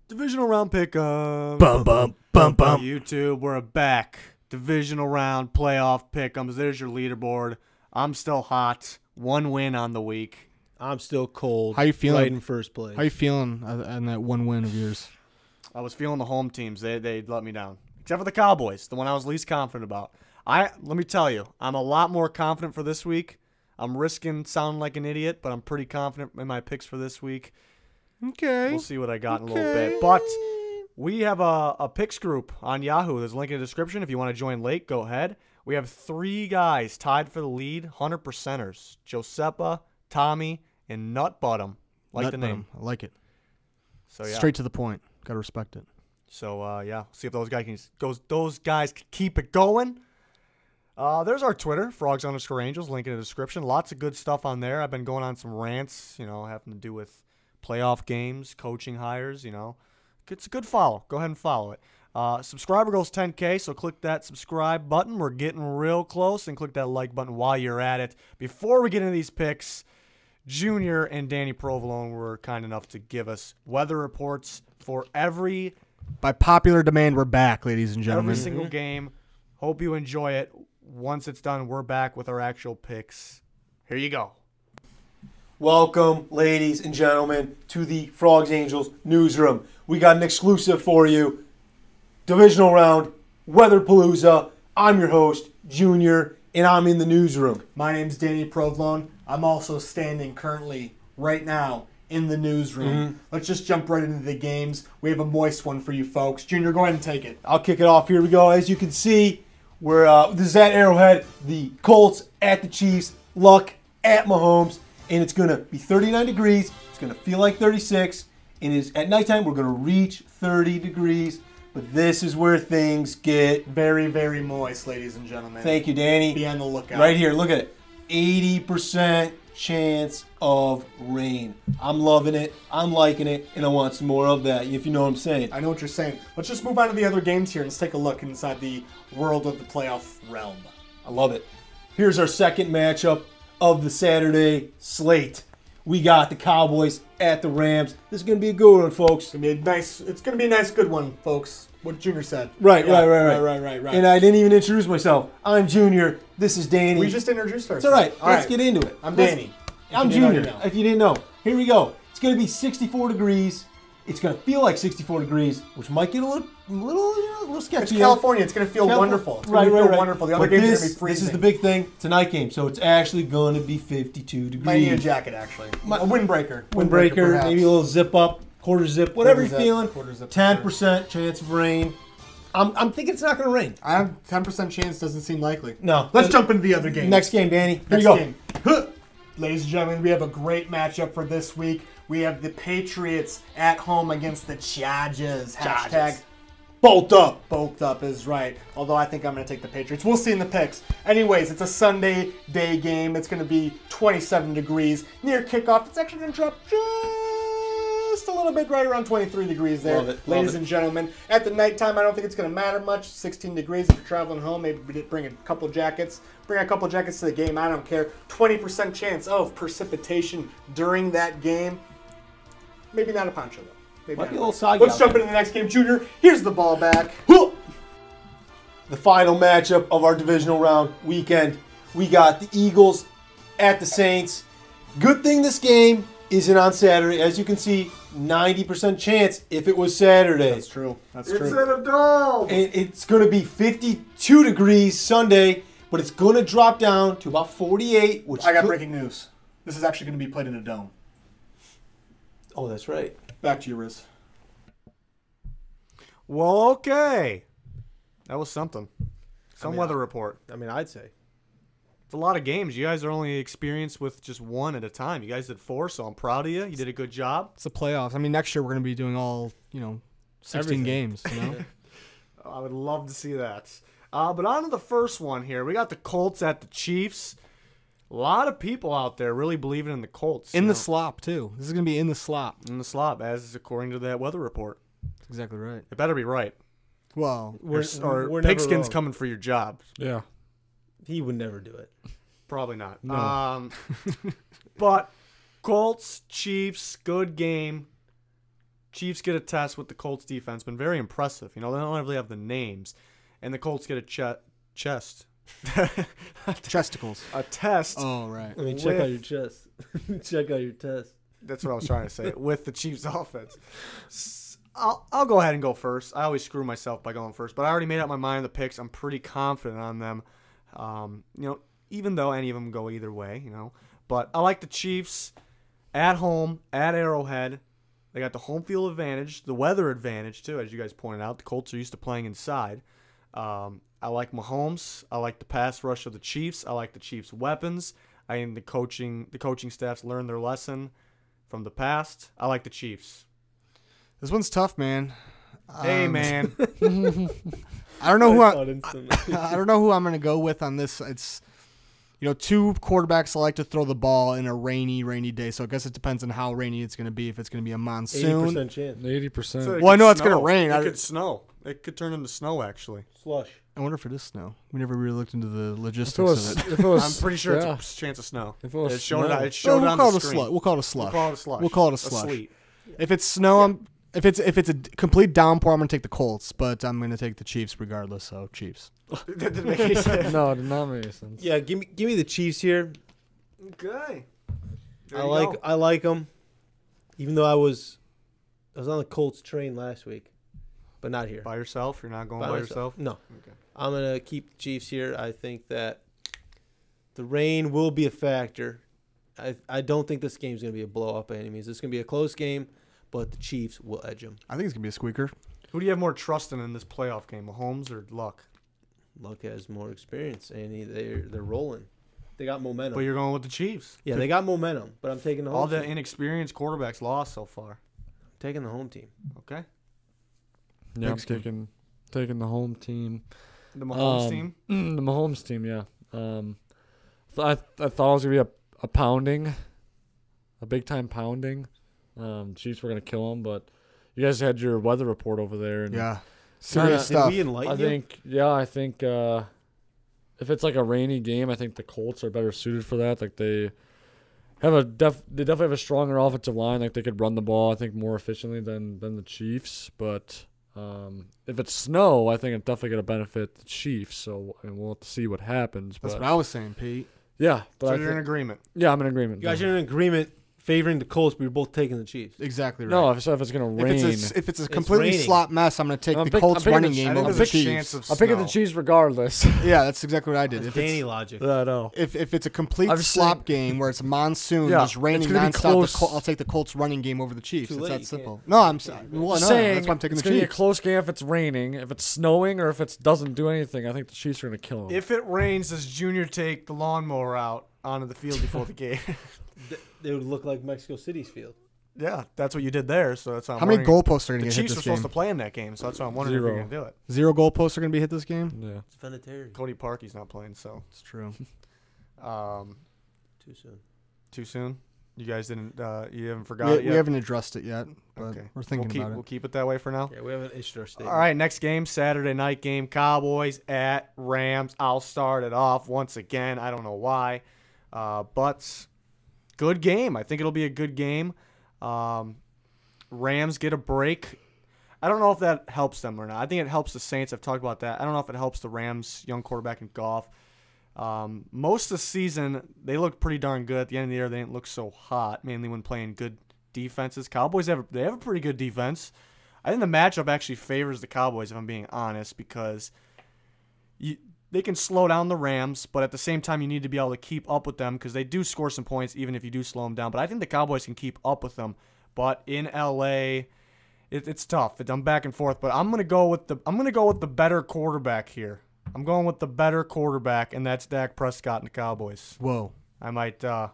Divisional round pick. Bum, bum, bum, bum. YouTube, we're back. Divisional round playoff pick'ems. There's your leaderboard. I'm still hot. 1 win on the week. I'm still cold. How you feeling? Right in first place. How you feeling on that 1 win of yours? I was feeling the home teams. They let me down. Except for the Cowboys, the one I was least confident about. Let me tell you, I'm a lot more confident for this week. I'm risking sounding like an idiot, but I'm pretty confident in my picks for this week. Okay. We'll see what I got in a little bit. But we have a picks group on Yahoo. There's a link in the description. If you want to join late, go ahead. We have 3 guys tied for the lead, 100%ers. Josepa, Tommy, and Nut Bottom. Like the name. I like it. So yeah. Straight to the point. Gotta respect it. So yeah, see if those guys can keep it going. There's our Twitter, frogs_angels, link in the description. Lots of good stuff on there. I've been going on some rants, having to do with playoff games, coaching hires, It's a good follow. Go ahead and follow it. Subscriber goes 10K, so click that subscribe button. We're getting real close, and click that like button while you're at it. Before we get into these picks, Junior and Danny Provolone were kind enough to give us weather reports for every... By popular demand, we're back, ladies and gentlemen. Every single game. Hope you enjoy it. Once it's done, we're back with our actual picks. Here you go. Welcome, ladies and gentlemen, to the Frogs Angels newsroom. We got an exclusive for you. Divisional round, Weatherpalooza. I'm your host, Junior, and I'm in the newsroom. My name's Danny Provolone. I'm also standing currently, right now, in the newsroom. Let's just jump right into the games. We have a moist one for you folks. Junior, go ahead and take it. I'll kick it off. Here we go. As you can see, this is at Arrowhead. The Colts at the Chiefs. Luck at Mahomes. And it's going to be 39 degrees. It's going to feel like 36. And at nighttime, we're going to reach 30 degrees. But this is where things get... Very, very moist, ladies and gentlemen. Thank you, Danny. Be on the lookout. Right here, look at it. 80% chance of rain. I'm loving it. I'm liking it. And I want some more of that, if you know what I'm saying. I know what you're saying. Let's just move on to the other games here and let's take a look inside the world of the playoff realm. I love it. Here's our second matchup of the Saturday slate. We got the Cowboys at the Rams. This is going to be a good one, folks. It's going to be a nice, good one, folks. What Junior said. Right. Right. And I didn't even introduce myself. I'm Junior. This is Danny. We just introduced ourselves. It's all right. Let's get into it. I'm Danny. I'm Junior, if you didn't know. Here we go. It's going to be 64 degrees. It's going to feel like 64 degrees, which might get a little sketchy. It's California. It's going to feel wonderful. It's going to feel wonderful. The other games are going to be freezing. This is the big thing. It's a night game, so it's actually going to be 52 degrees. Might need a jacket, actually. A windbreaker. Windbreaker, maybe a little zip up, quarter zip, whatever you're feeling. 10% chance of rain. I'm thinking it's not going to rain. I have 10% chance. Doesn't seem likely. No. Let's jump into the other game. Next game, Danny. Here you go. Game. Ladies and gentlemen, we have a great matchup for this week. We have the Patriots at home against the Chargers. Hashtag bolt up. Bolt up is right. Although I think I'm going to take the Patriots. We'll see in the picks. Anyways, it's a Sunday day game. It's going to be 27 degrees. Near kickoff, it's actually going to drop just a little bit, right around 23 degrees there. Ladies and gentlemen, at the nighttime, I don't think it's going to matter much. 16 degrees if you're traveling home. Maybe bring a couple jackets. Bring a couple jackets to the game. I don't care. 20% chance of precipitation during that game. Maybe not a poncho, though. Maybe Might not be a little soggy. Let's jump into the next game, Junior. Here's the ball back. The final matchup of our divisional round weekend. We got the Eagles at the Saints. Good thing this game isn't on Saturday. As you can see, 90% chance if it was Saturday. That's true. It's in a dome. And it's going to be 52 degrees Sunday, but it's going to drop down to about 48. Which I got breaking news. This is actually going to be played in a dome. Oh, that's right. Back to you, Riz. Well, okay. That was something. Weather report. I mean, I'd say. It's a lot of games. You guys are only experienced with just one at a time. You guys did 4, so I'm proud of you. You did a good job. It's the playoffs. I mean, next year we're going to be doing all, 16 Everything. games, I would love to see that. But on to the first one here. We got the Colts at the Chiefs. A lot of people out there really believing in the Colts. In the slop, too. This is going to be in the slop. In the slop, as is according to that weather report. That's exactly right. It better be right. Well, Or never Pigskin's wrong. coming for your job. yeah. He would never do it. Probably not. No. But Colts, Chiefs, good game. Chiefs get a test with the Colts defense. Been very impressive. You know, they don't really have the names. And the Colts get a chest. Chesticles. A test. Oh, right. I mean, check out your chest. Check out your test. That's what I was trying to say. With the Chiefs offense. I'll go ahead and go first. I always screw myself by going first. But I already made up my mind on the picks. I'm pretty confident on them. You know, even though any of them go either way, you know. But I like the Chiefs at home, at Arrowhead. They got the home field advantage, the weather advantage, too, as you guys pointed out. The Colts are used to playing inside. I like Mahomes. I like the pass rush of the Chiefs. I like the Chiefs' weapons. I think the coaching staffs learned their lesson from the past. I like the Chiefs. This one's tough, man. Hey, man. I don't know who I don't know who I'm going to go with on this. It's, you know, two quarterbacks like to throw the ball in a rainy day. So I guess it depends on how rainy it's going to be. If it's going to be a monsoon, 80% chance. 80%. Well, I know it's going to rain. It could snow. It could turn into snow, actually. Slush. I wonder if it is snow. We never really looked into the logistics of it. If it was, I'm pretty sure yeah. it's a chance of snow. If it was It showed snow. it showed We'll on call the it a screen. slush. We'll call it a slush. We'll call it a slush. We'll call it a slush. sleet. If it's snow, if it's a complete downpour, I'm going to take the Colts, but I'm going to take the Chiefs regardless. So Chiefs. That didn't make any sense. No, it did not make any sense. Yeah, give me the Chiefs here. Okay. There I you like go. them. Even though I was on the Colts train last week, but not here. By yourself? You're not going by myself. yourself? No. Okay. I'm gonna keep the Chiefs here. I think that the rain will be a factor. I don't think this game's gonna be a blow up by any means. It's gonna be a close game, but the Chiefs will edge them. I think it's going to be a squeaker. Who do you have more trust in this playoff game, Mahomes or Luck? Luck has more experience, and they're rolling. They got momentum. But you're going with the Chiefs. Yeah, they got momentum, but I'm taking the home All the team. inexperienced quarterbacks lost so far. Taking the home team. Okay. Yeah, I'm Big scheme. taking the home team. The Mahomes team? The Mahomes team, yeah. I thought it was going to be a pounding, a big-time pounding. Chiefs were going to kill them, but you guys had your weather report over there. And Yeah. Serious Did stuff. we enlighten I think if it's like a rainy game, I think the Colts are better suited for that. Like they definitely have a stronger offensive line. Like they could run the ball, I think, more efficiently than the Chiefs. But if it's snow, I think it's definitely going to benefit the Chiefs. So and we'll have to see what happens. That's but, what I was saying, Pete. yeah, but So I you're in think, agreement. yeah, I'm in agreement. You guys are in agreement favoring the Colts, but you're both taking the Chiefs. Exactly right. No, if it's going to rain. If it's a completely raining. slop mess, I'm going to take I'm the pick- Colts I'm picking running the- game I think over there's the a Chiefs. chance of I'm picking the snow. Chiefs regardless. Yeah, that's exactly what I did. That's If it's, Danny logic. I know. if it's a complete I'm slop saying- game where it's monsoon, Yeah, just raining it's gonna be nonstop, close. I'll take the Colts running game over the Chiefs. Too It's late, that you simple. can't. No, I'm saying. Well, Just no, saying, that's why I'm taking it's the gonna be a Chiefs. close game if it's raining. If it's snowing or if it doesn't do anything, I think the Chiefs are going to kill them. If it rains, does Junior take the lawnmower out onto the field before the game? They would look like Mexico City's field. Yeah, that's what you did there. So that's How many goalposts are going to The get hit Chiefs were this supposed game? to play in that game, so that's why I'm wondering if Zero. you're going to do it. 0 goalposts are going to be hit this game? yeah. It's Vinatieri. Cody Parkey's not playing, so It's true. Too soon. too soon. You guys didn't. You haven't We, forgot it yet. we haven't addressed it yet, but Okay. we're thinking we'll about We'll it. keep it that way for now. Yeah, we haven't issued our statement. All right, next game, Saturday night game, Cowboys at Rams. I'll start it off once again. I don't know why, but good game. I think it'll be a good game. Rams get a break. I don't know if that helps them or not. I think it helps the Saints. I've talked about that. I don't know if it helps the Rams' young quarterback in Goff. Most of the season, they looked pretty darn good. At the end of the year, they didn't look so hot, mainly when playing good defenses. Cowboys have a pretty good defense. I think the matchup actually favors the Cowboys, if I'm being honest, because they can slow down the Rams, but at the same time, you need to be able to keep up with them because they do score some points, even if you do slow them down. But I think the Cowboys can keep up with them. But in LA, it's tough. I'm back and forth, but I'm gonna go with the better quarterback here. I'm going with the better quarterback, and that's Dak Prescott and the Cowboys. Whoa. I might That's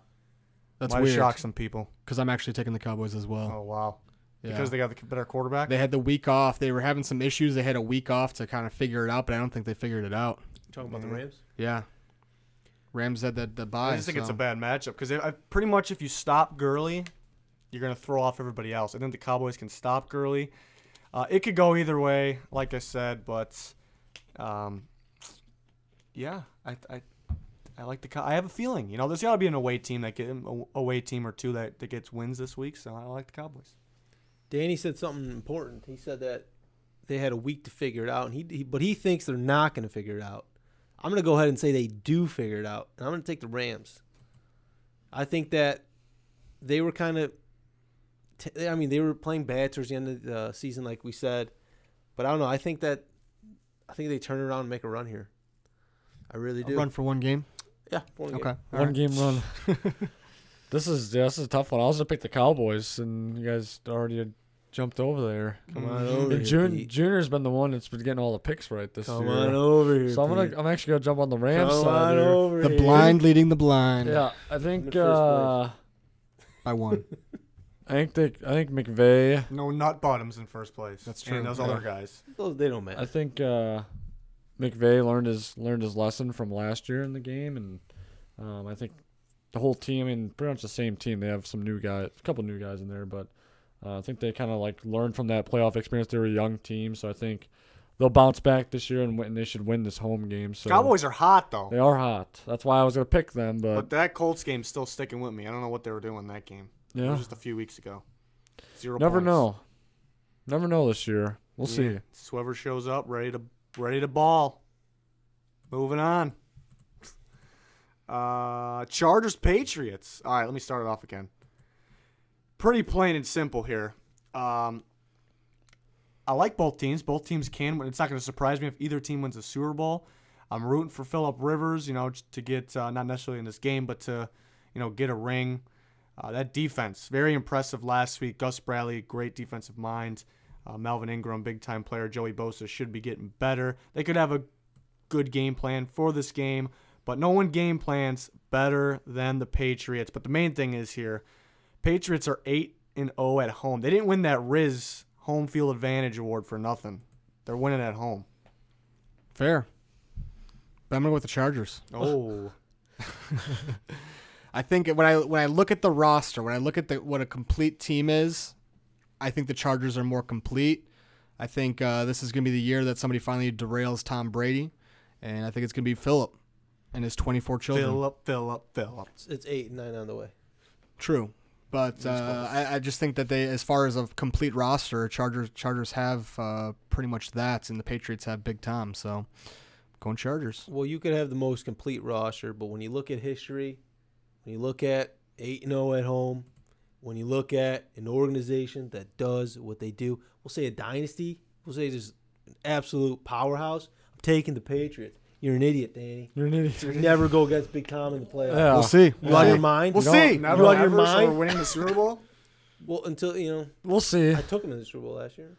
might weird. shock some people. Because I'm actually taking the Cowboys as well. Oh wow, Yeah. because they got the better quarterback. They had the week off. They were having some issues. They had a week off to kind of figure it out, but I don't think they figured it out. Talking about the Rams? Yeah. Rams had the bye. I just think it's so- a bad matchup because pretty much if you stop Gurley, you're going to throw off everybody else. I think the Cowboys can stop Gurley. It could go either way, like I said, but yeah, I like the. I have a feeling, there's got to be an away team or two that gets wins this week. So I like the Cowboys. Danny said something important. He said that they had a week to figure it out, and but he thinks they're not going to figure it out. I'm going to go ahead and say they do figure it out, and I'm going to take the Rams. I think that they were kind of they were playing bad towards the end of the season, like we said. But I don't know. I think they turn around and make a run here. I really do. A run for one game? Yeah, one game. Okay. One game run. This is a tough one. I was going to pick the Cowboys, and you guys already jumped over there. Come on over here, Pete. Junior's been the one that's been getting all the picks right this year. Come on over here, So I'm actually going to jump on the Rams Come side on here. over The here. blind leading the blind. Yeah, I think first By one. I think McVay. No nut bottoms in first place. That's true. And those other guys. They don't matter. I think McVay learned his lesson from last year in the game, and I think the whole team, I mean, pretty much the same team. They have a couple new guys in there, but I think they kind of learned from that playoff experience. They were a young team, so I think they'll bounce back this year and they should win this home game. So Cowboys are hot, though. They are hot. That's why I was gonna pick them, But that Colts game's still sticking with me. I don't know what they were doing in that game. It yeah, was just a few weeks ago. 0 never points. never know this year. We'll see. It's whoever shows up ready to ball. Moving on. Chargers Patriots. All right, let me start it off again. Pretty plain and simple here. I like both teams. Both teams can win. It's not going to surprise me if either team wins a Super Bowl. I'm rooting for Phillip Rivers, to get not necessarily in this game, but to get a ring. That defense, very impressive last week. Gus Bradley, great defensive mind. Melvin Ingram, big-time player. Joey Bosa should be getting better. They could have a good game plan for this game, but no one game plans better than the Patriots. But the main thing is here, Patriots are 8-0 at home. They didn't win that Riz home field advantage award for nothing. They're winning at home. Fair. But I'm going to go with the Chargers. Oh. I think when I look at the roster, when I look at what a complete team is, I think the Chargers are more complete. I think this is going to be the year that somebody finally derails Tom Brady, and I think it's going to be Phillip and his 24 children. Phillip. It's 8 and 9 on the way. True, but I just think that they, as far as a complete roster, Chargers have pretty much that, and the Patriots have Big Tom. So, I'm going Chargers. Well, you could have the most complete roster, but when you look at history, when you look at 8-0 at home, when you look at an organization that does what they do, we'll say a dynasty, we'll say just an absolute powerhouse, I'm taking the Patriots. You're an idiot, Danny. You're an idiot. You never go against Big Tom in the playoffs. Yeah. We'll see. You on your mind? We'll see. You on your mind? We're winning the Super Bowl. Well, until, We'll see. I took him in the Super Bowl last year.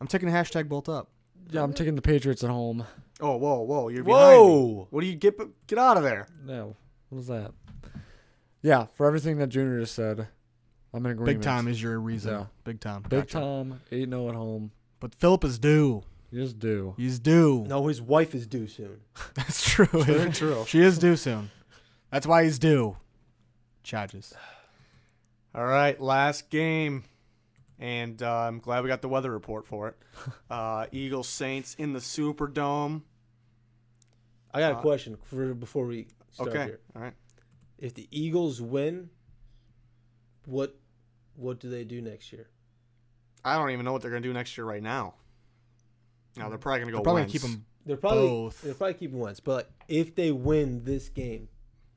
I'm taking hashtag bolt up. Yeah, I'm taking the Patriots at home. Oh, whoa. You're behind me. What do you get out of there? No, what was that? Yeah, for everything that Junior just said, I'm in agreement. Big Tom is your reason. Yeah. Big Tom. Big Gotcha. Tom, 8-0 at home. But Phillip is due. You just do. He's due. No, his wife is due soon. That's true. Very true. She is due soon. That's why he's due. Charges. All right, last game. And I'm glad we got the weather report for it. Eagles Saints in the Superdome. I got a question before we start Okay. here. All right. If the Eagles win, what do they do next year? I don't even know what they're going to do next year right now. Now, they're probably going to go Probably Wentz. keep him. They're probably Both. keeping Wentz, but like, if they win this game,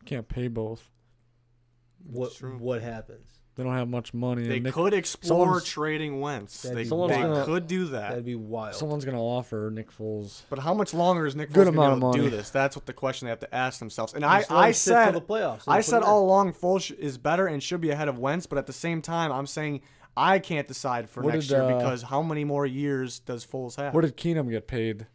Can't pay both. what happens? They don't have much money. They and could explore someone's- trading Wentz. That'd They be wild. could do that. That'd be wild. Someone's going to offer Nick Foles. But how much longer is Nick Foles Good going to amount be able of to do money. this? That's what the question they have to ask themselves. And Just let I him sit till said the playoffs. I said all along Foles is better and should be ahead of Wentz, but at the same time, I'm saying I can't decide for What next did, year because how many more years does Foles have? What did Keenum get paid?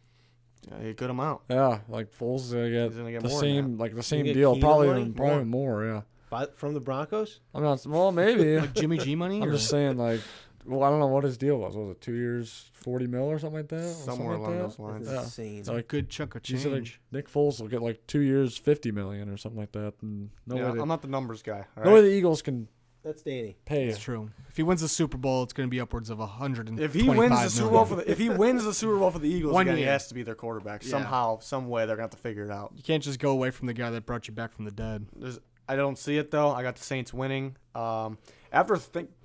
A good amount. Yeah, like Foles is gonna He's gonna get get the more than same, like the same get deal, Keenum probably money? even, probably more. Yeah, from the Broncos. I'm not. Well, maybe. Like Jimmy G money? I'm or- just saying, like, well, I don't know what his deal was. Was it 2 years, 40 mil or something like that? Somewhere Something like along that? those lines. Yeah. That's insane. So, like, Good chunk of he said, like, change. Nick Foles will get like 2 years, 50 million or something like that. And no Yeah, way, I'm not the numbers guy. All no way right? the Eagles can That's Danny. pay. It's true. If he wins the Super Bowl, it's going to be upwards of 125 If he wins the Super Bowl million. if he wins the Super Bowl for the Eagles, One again, he year. has to be their quarterback Yeah. somehow, some way. They're gonna have to figure it out. You can't just go away from the guy that brought you back from the dead. I don't see it though. I got the Saints winning. After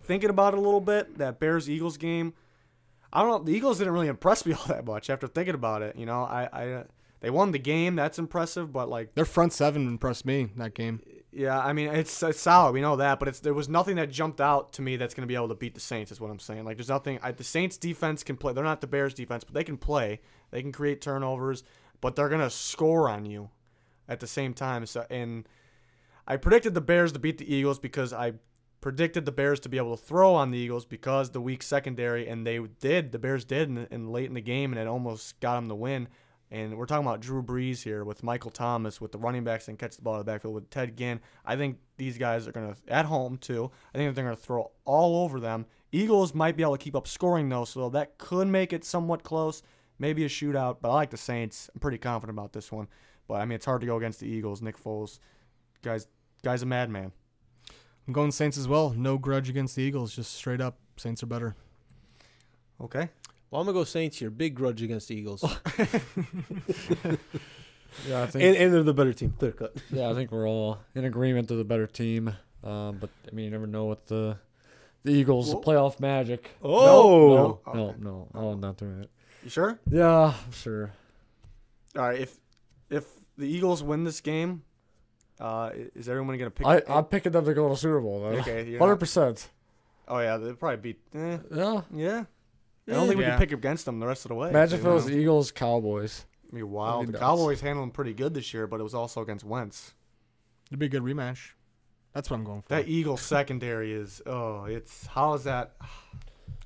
thinking about it a little bit, that Bears-Eagles game, I don't know. The Eagles didn't really impress me all that much after thinking about it. You know, they won the game. That's impressive, but like their front seven impressed me that game. Yeah, I mean it's solid. We know that, but there was nothing that jumped out to me that's going to be able to beat the Saints. Is what I'm saying. Like there's nothing. The Saints defense can play. They're not the Bears defense, but they can play. They can create turnovers, but they're going to score on you at the same time. So and I predicted the Bears to beat the Eagles because I predicted the Bears to be able to throw on the Eagles because the weak secondary, and they did. The Bears did in late in the game, and it almost got them the win. And we're talking about Drew Brees here with Michael Thomas, with the running backs and catch the ball in the backfield with Ted Ginn. I think these guys are going to, at home too, I think they're going to throw all over them. Eagles might be able to keep up scoring though, so that could make it somewhat close, maybe a shootout. But I like the Saints. I'm pretty confident about this one. But I mean, it's hard to go against the Eagles. Nick Foles, guy's a madman. I'm going Saints as well. No grudge against the Eagles. Just straight up, Saints are better. Okay. Well, I'm going to go Saints here. Big grudge against the Eagles. Yeah, I think. And they're the better team. Clear cut. Yeah, I think we're all in agreement to the better team. But I mean, you never know with the Eagles' playoff magic. Oh. No, I'm not doing it. You sure? Yeah, I'm sure. All right. If the Eagles win this game, is everyone going to pick? I'm picking them to go to the Super Bowl, though. Okay, 100%. Oh yeah, they'll probably beat. Yeah. Yeah. I don't think we can pick against them the rest of the way. Imagine if it was Eagles, Cowboys. It'd be wild. The nuts. Cowboys handled them pretty good this year, but it was also against Wentz. It'd be a good rematch. That's what I'm going for. That Eagles secondary is how is that?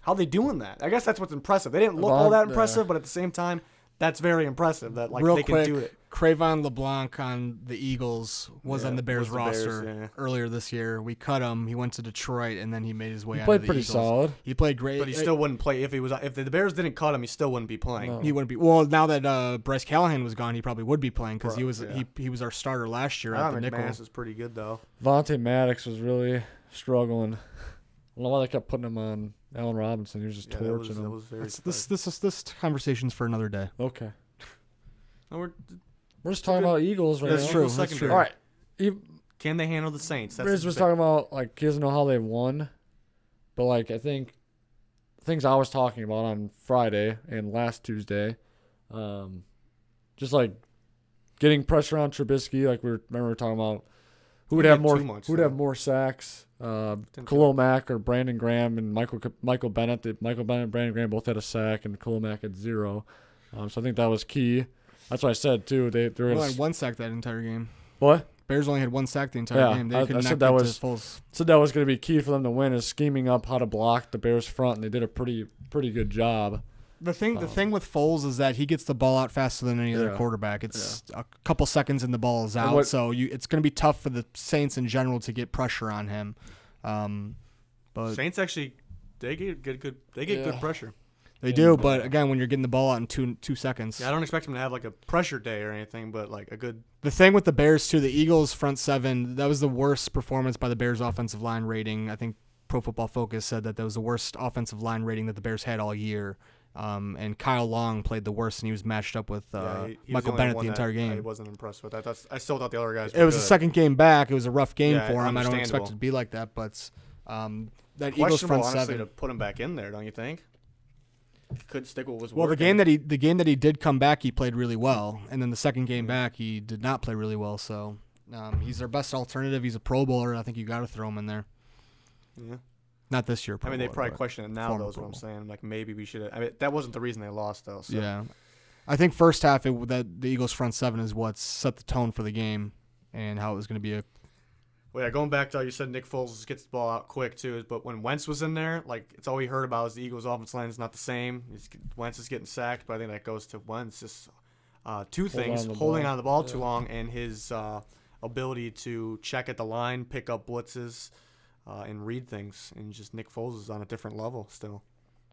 How are they doing that? I guess that's what's impressive. They didn't look all that impressive, but at the same time, that's very impressive that like Real they quick, can do it. Cravon LeBlanc on the Eagles was on the Bears was the Bears, roster earlier this year. We cut him. He went to Detroit, and then he made his way He out played of the pretty Eagles. solid. He played great. But he still wouldn't play if the Bears didn't cut him. He still wouldn't be playing. No. He wouldn't be. Well, now that Bryce Callahan was gone, he probably would be playing because Yeah. he was our starter last year I at the think nickel. McManus is pretty good though. Vontae Maddox was really struggling. I don't know why they kept putting him on Allen Robinson. He was just torching that him. was very This conversation's for another day. Okay. No, We're just talking about Eagles right That's now. true. That's true. All right. Can they handle the Saints? That's Riz was talking about, like, he doesn't know how they won. But, like, I think things I was talking about on Friday and last Tuesday, just, like, getting pressure on Trubisky. Like, we were talking about who would have more sacks, Khalil Mack or Brandon Graham and Michael Bennett. Michael Bennett and Brandon Graham both had a sack, and Khalil Mack had 0. So I think that was key. That's what I said, too. They were only had one sack that entire game. What? Bears only had one sack the entire game. They could I not said get that to was Foles. said that was going to be key for them to win, is scheming up how to block the Bears front, and they did a pretty good job. The thing with Foles is that he gets the ball out faster than any other quarterback. It's a couple seconds and the ball is out. So it's going to be tough for the Saints in general to get pressure on him. But Saints actually they get good pressure. They do, but again, when you're getting the ball out in two seconds. Yeah, I don't expect them to have like a pressure day or anything, but like a good. The thing with the Bears too, the Eagles front seven, that was the worst performance by the Bears offensive line rating. I think Pro Football Focus said that was the worst offensive line rating that the Bears had all year. And Kyle Long played the worst, and he was matched up with he Michael was Bennett the entire game. I wasn't impressed with that. I still thought the other guys. It was the second game back. It was a rough game Yeah, for him. I don't expect understandable. it to be like that, but that Eagles questionable, front honestly, seven. to put him back in there, don't you think? He could stick with what was Well, working. the game that he did come back, he played really well, and then the second game back, he did not play really well. So he's their best alternative. He's a Pro Bowler. I think you got to throw him in there. Yeah. Not this year. I mean, they Bowler, probably but question it now, former though, is what Pro I'm Bowl. saying. Like, maybe we should have. I mean, that wasn't the reason they lost, though. So. Yeah. I think first half, that the Eagles' front seven is what set the tone for the game and how it was going to be Well, yeah, going back to how you said Nick Foles gets the ball out quick, too. But when Wentz was in there, like, it's all we heard about is the Eagles' offensive line is not the same. Wentz is getting sacked, but I think that goes to Wentz. Just two things, holding on to the ball too long and his ability to check at the line, pick up blitzes, and read things. And just Nick Foles is on a different level still.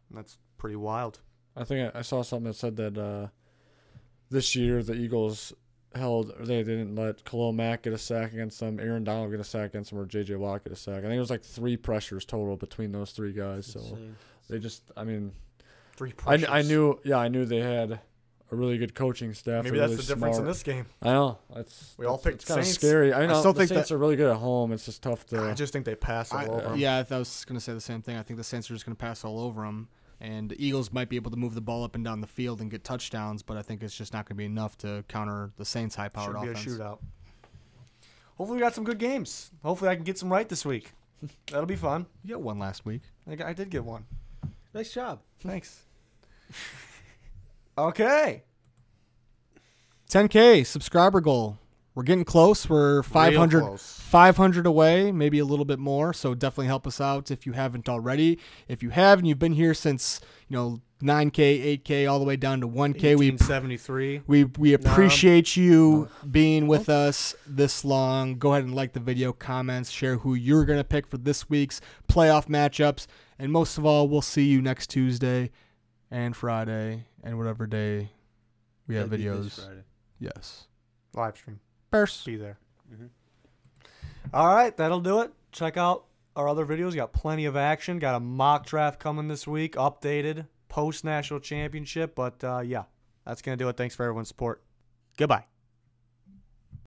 And that's pretty wild. I think I saw something that said that this year the Eagles they didn't let Khalil Mack get a sack against them, Aaron Donald get a sack against them, or J.J. Watt get a sack. I think it was like 3 pressures total between those 3 guys. So they just, I mean, 3 pressures. I knew they had a really good coaching staff. Maybe They're that's really the difference in smart. this game. I know. We all picked it's kind of Saints. scary. I know. still the think Saints are really good at home. It's just tough to. I just think they pass all over 'em. Yeah, I was going to say the same thing. I think the Saints are just going to pass all over them. And the Eagles might be able to move the ball up and down the field and get touchdowns, but I think it's just not going to be enough to counter the Saints' high-powered offense. Should be a shootout. Hopefully we got some good games. Hopefully I can get some right this week. That'll be fun. You got one last week. I did get one. Nice job. Thanks. Okay. 10K subscriber goal. We're getting close. We're 500, close. 500 away, maybe a little bit more. So definitely help us out if you haven't already. If you have and you've been here since 9K, 8K, all the way down to 1K, 1873. we appreciate you being with us this long. Go ahead and like the video, comments, share who you're gonna pick for this week's playoff matchups, and most of all, we'll see you next Tuesday and Friday and whatever day we have videos. Yes. Live stream. Bears. Be there. All right, that'll do it. Check out our other videos. We got plenty of action. Got a mock draft coming this week, updated post-national championship. But, yeah, that's going to do it. Thanks for everyone's support. Goodbye.